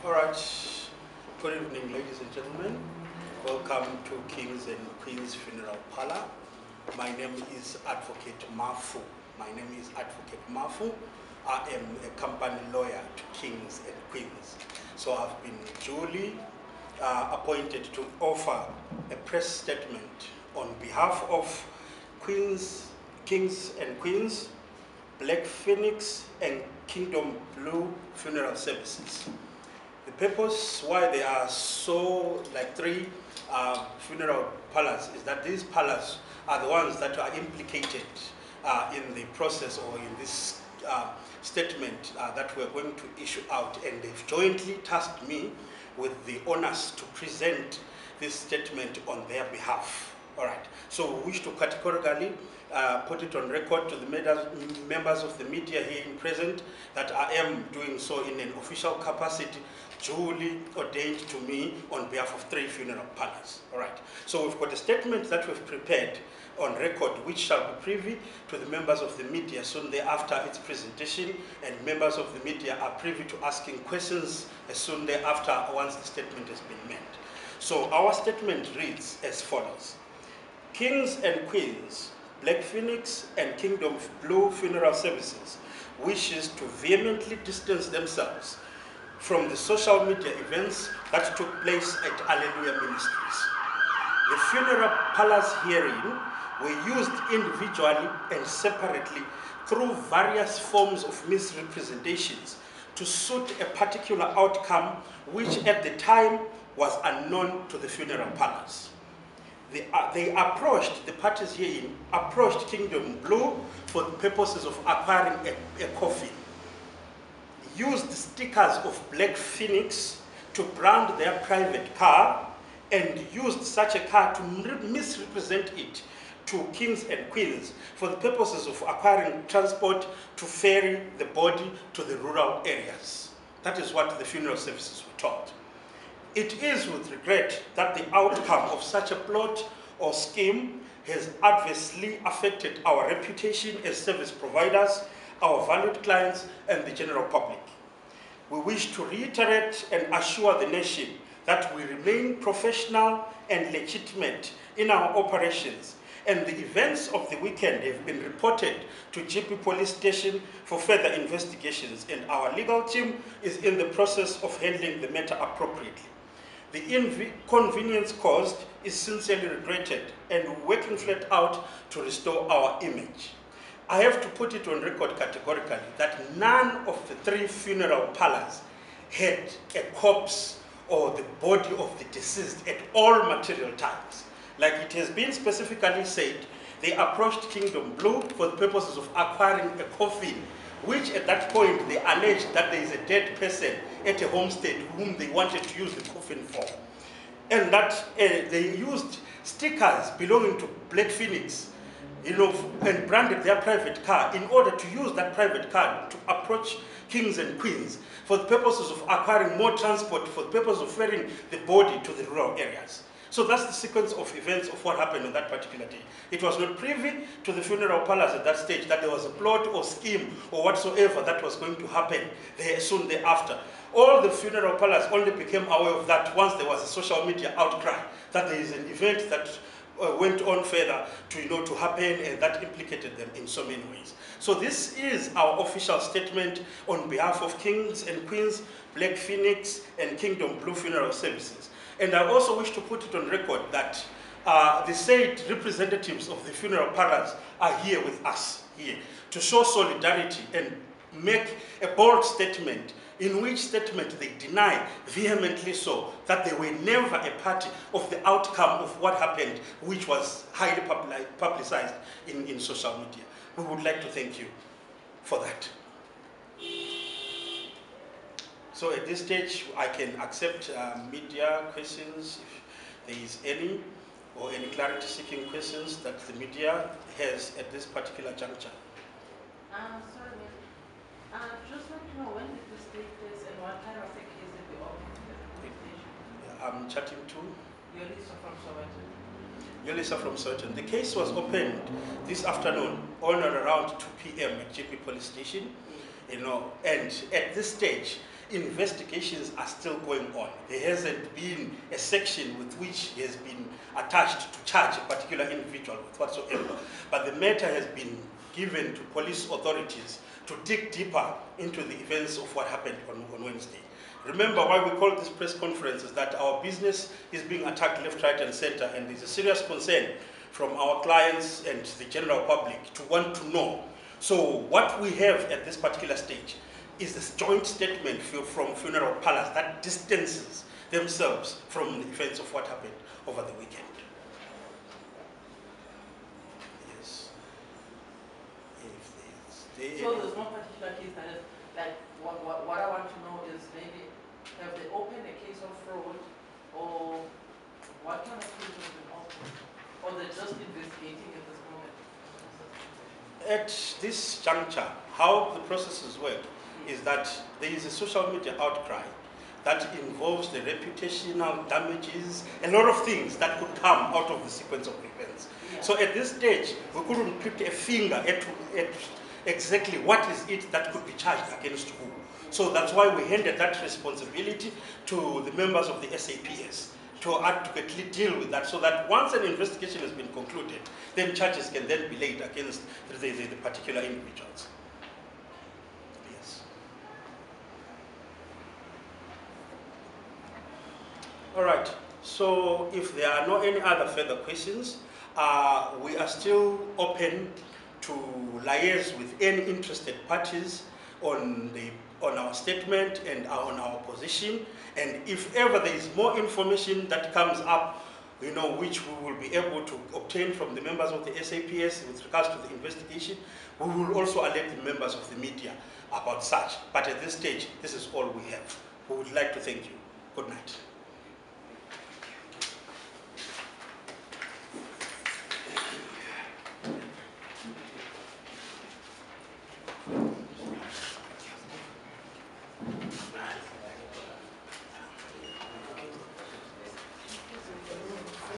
All right. Good evening, ladies and gentlemen. Welcome to Kings and Queens Funeral Parlor. My name is Advocate Mafu. I am a company lawyer to Kings and Queens. So I've been duly appointed to offer a press statement on behalf of Kings and Queens, Black Phoenix, and Kingdom Blue Funeral Services. The purpose why there are so three funeral parlors is that these parlors are the ones that are implicated in the process or in this statement that we're going to issue out, and they've jointly tasked me with the honors to present this statement on their behalf. All right, so we wish to categorically put it on record to the members of the media here in present that I am doing so in an official capacity duly ordained to me on behalf of three funeral parlors. All right, so we've got a statement that we've prepared on record which shall be privy to the members of the media soon thereafter its presentation, and members of the media are privy to asking questions as soon thereafter once the statement has been made. So our statement reads as follows. Kings and Queens, Black Phoenix and Kingdom Blue Funeral Services wishes to vehemently distance themselves from the social media events that took place at Halelua Ministries. The funeral parlors herein were used individually and separately through various forms of misrepresentations to suit a particular outcome which at the time was unknown to the funeral parlors. They approached, the parties herein approached Kingdom Blue for the purposes of acquiring a coffin, used stickers of Black Phoenix to brand their private car, and used such a car to misrepresent it to Kings and Queens for the purposes of acquiring transport to ferry the body to the rural areas. That is what the funeral services were told. It is with regret that the outcome of such a plot or scheme has adversely affected our reputation as service providers, our valued clients, and the general public. We wish to reiterate and assure the nation that we remain professional and legitimate in our operations, and the events of the weekend have been reported to GP Police Station for further investigations, and our legal team is in the process of handling the matter appropriately. The inconvenience caused is sincerely regretted, and we're working flat out to restore our image. I have to put it on record categorically that none of the three funeral parlors had a corpse or the body of the deceased at all material times. Like it has been specifically said, they approached Kingdom Blue for the purposes of acquiring a coffin, which at that point they alleged that there is a dead person at a homestead whom they wanted to use the coffin for. And that they used stickers belonging to Black Phoenix, and branded their private car in order to use that private car to approach Kings and Queens for the purposes of acquiring more transport, for the purpose of ferrying the body to the rural areas. So that's the sequence of events of what happened on that particular day. It was not privy to the funeral parlors at that stage that there was a plot or scheme or whatsoever that was going to happen there soon thereafter. All the funeral parlors only became aware of that once there was a social media outcry that there is an event that went on further to happen, and that implicated them in so many ways. So this is our official statement on behalf of Kings and Queens, Black Phoenix, and Kingdom Blue Funeral Services. And I also wish to put it on record that the said representatives of the funeral parlors are here with us here to show solidarity and make a bold statement, in which statement they deny vehemently so that they were never a party of the outcome of what happened, which was highly publicized in social media. We would like to thank you for that. So at this stage, I can accept media questions if there is any, or any clarity-seeking questions that the media has at this particular juncture. Sorry, I just want to know, when did this take place and what kind of a case did we open to the investigation? I'm chatting to Yolisa from Soweto. Yolisa from Soweto. The case was opened this afternoon on or around 2 p.m. at GP Police Station, and at this stage, investigations are still going on. There hasn't been a section with which he has been attached to charge a particular individual with whatsoever. But the matter has been given to police authorities to dig deeper into the events of what happened on Wednesday. Remember, why we call this press conference is that our business is being attacked left, right, and center, and there's a serious concern from our clients and the general public to want to know. So what we have at this particular stage is this joint statement from Funeral Palace that distances themselves from the events of what happened over the weekend. Yes. So there's no particular case that is, like, what I want to know is maybe, have they opened a case of fraud, or what kind of case has been opened? Or they're just investigating at this moment? At this juncture, how the processes work is that there is a social media outcry that involves the reputational damages, a lot of things that could come out of the sequence of events. Yeah. So at this stage, we couldn't put a finger at exactly what is it that could be charged against who. So that's why we handed that responsibility to the members of the SAPS to adequately deal with that, so that once an investigation has been concluded, then charges can then be laid against the particular individuals. Yes. All right, so if there are no any other further questions, we are still open to liaise with any interested parties on our statement and on our position. And if ever there is more information that comes up, which we will be able to obtain from the members of the SAPS with regards to the investigation, we will also alert the members of the media about such. But at this stage, this is all we have. We would like to thank you. Good night.